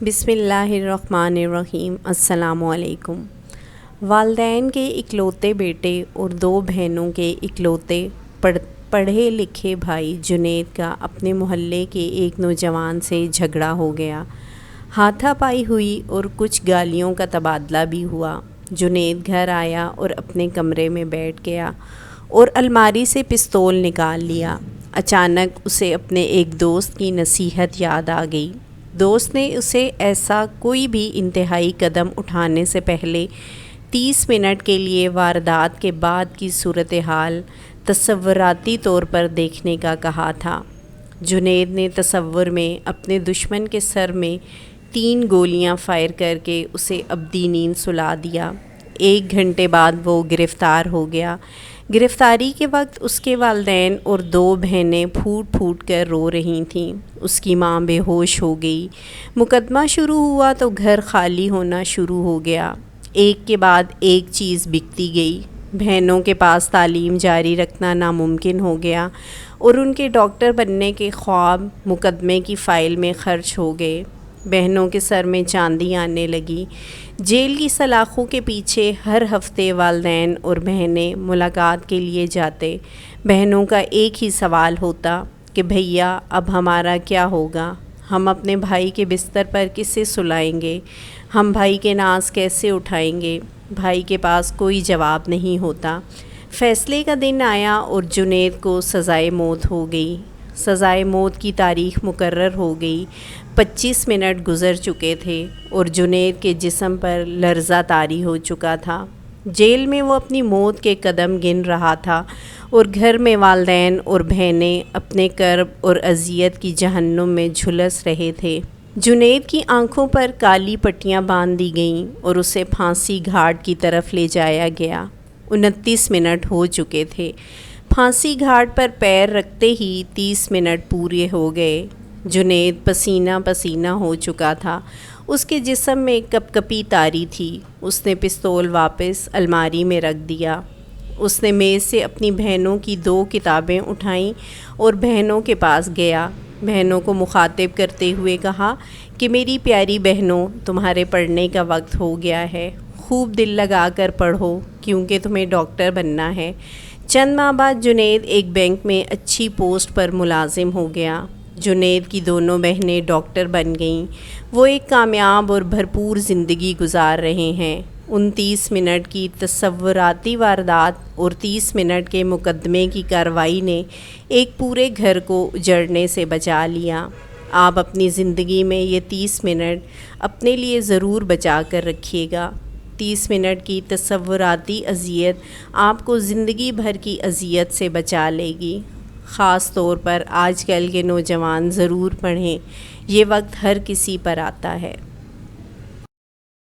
بسم اللہ الرحمن الرحیم۔ السلام علیکم۔ والدین کے اکلوتے بیٹے اور دو بہنوں کے اکلوتے پڑھے لکھے بھائی جنید کا اپنے محلے کے ایک نوجوان سے جھگڑا ہو گیا۔ ہاتھا پائی ہوئی اور کچھ گالیوں کا تبادلہ بھی ہوا۔ جنید گھر آیا اور اپنے کمرے میں بیٹھ گیا اور الماری سے پستول نکال لیا۔ اچانک اسے اپنے ایک دوست کی نصیحت یاد آ گئی۔ دوست نے اسے ایسا کوئی بھی انتہائی قدم اٹھانے سے پہلے 30 منٹ کے لیے واردات کے بعد کی صورتحال تصوراتی طور پر دیکھنے کا کہا تھا۔ جنید نے تصور میں اپنے دشمن کے سر میں 3 گولیاں فائر کر کے اسے ابدی نیند سلا دیا۔ 1 گھنٹے بعد وہ گرفتار ہو گیا۔ گرفتاری کے وقت اس کے والدین اور 2 بہنیں پھوٹ پھوٹ کر رو رہی تھیں۔ اس کی ماں بے ہوش ہو گئی۔ مقدمہ شروع ہوا تو گھر خالی ہونا شروع ہو گیا۔ ایک کے بعد ایک چیز بکتی گئی۔ بہنوں کے پاس تعلیم جاری رکھنا ناممکن ہو گیا اور ان کے ڈاکٹر بننے کے خواب مقدمے کی فائل میں خرچ ہو گئے۔ بہنوں کے سر میں چاندی آنے لگی۔ جیل کی سلاخوں کے پیچھے ہر ہفتے والدین اور بہنیں ملاقات کے لیے جاتے۔ بہنوں کا ایک ہی سوال ہوتا کہ بھیا اب ہمارا کیا ہوگا؟ ہم اپنے بھائی کے بستر پر کسے سلائیں گے؟ ہم بھائی کے ناز کیسے اٹھائیں گے؟ بھائی کے پاس کوئی جواب نہیں ہوتا۔ فیصلے کا دن آیا اور جنید کو سزائے موت ہو گئی۔ سزائے موت کی تاریخ مقرر ہو گئی۔ 25 منٹ گزر چکے تھے اور جنید کے جسم پر لرزہ طاری ہو چکا تھا۔ جیل میں وہ اپنی موت کے قدم گن رہا تھا اور گھر میں والدین اور بہنیں اپنے کرب اور اذیت کی جہنم میں جھلس رہے تھے۔ جنید کی آنکھوں پر کالی پٹیاں باندھ دی گئیں اور اسے پھانسی گھاٹ کی طرف لے جایا گیا۔ 29 منٹ ہو چکے تھے۔ پھانسی گھاٹ پر پیر رکھتے ہی 30 منٹ پورے ہو گئے۔ جنید پسینہ پسینہ ہو چکا تھا۔ اس کے جسم میں کپ کپی طاری تھی۔ اس نے پستول واپس الماری میں رکھ دیا۔ اس نے میز سے اپنی بہنوں کی 2 کتابیں اٹھائیں اور بہنوں کے پاس گیا۔ بہنوں کو مخاطب کرتے ہوئے کہا کہ میری پیاری بہنوں، تمہارے پڑھنے کا وقت ہو گیا ہے۔ خوب دل لگا کر پڑھو کیونکہ تمہیں ڈاکٹر بننا ہے۔ چند ماہ بعد جنید ایک بینک میں اچھی پوسٹ پر ملازم ہو گیا۔ جنید کی دونوں بہنیں ڈاکٹر بن گئیں۔ وہ ایک کامیاب اور بھرپور زندگی گزار رہے ہیں۔ 29 منٹ کی تصوراتی واردات اور 30 منٹ کے مقدمے کی کارروائی نے ایک پورے گھر کو اجڑنے سے بچا لیا۔ آپ اپنی زندگی میں یہ 30 منٹ اپنے لیے ضرور بچا کر رکھیے گا۔ 30 منٹ کی تصوراتی اذیت آپ کو زندگی بھر کی اذیت سے بچا لے گی۔ خاص طور پر آج کل کے نوجوان ضرور پڑھیں۔ یہ وقت ہر کسی پر آتا ہے۔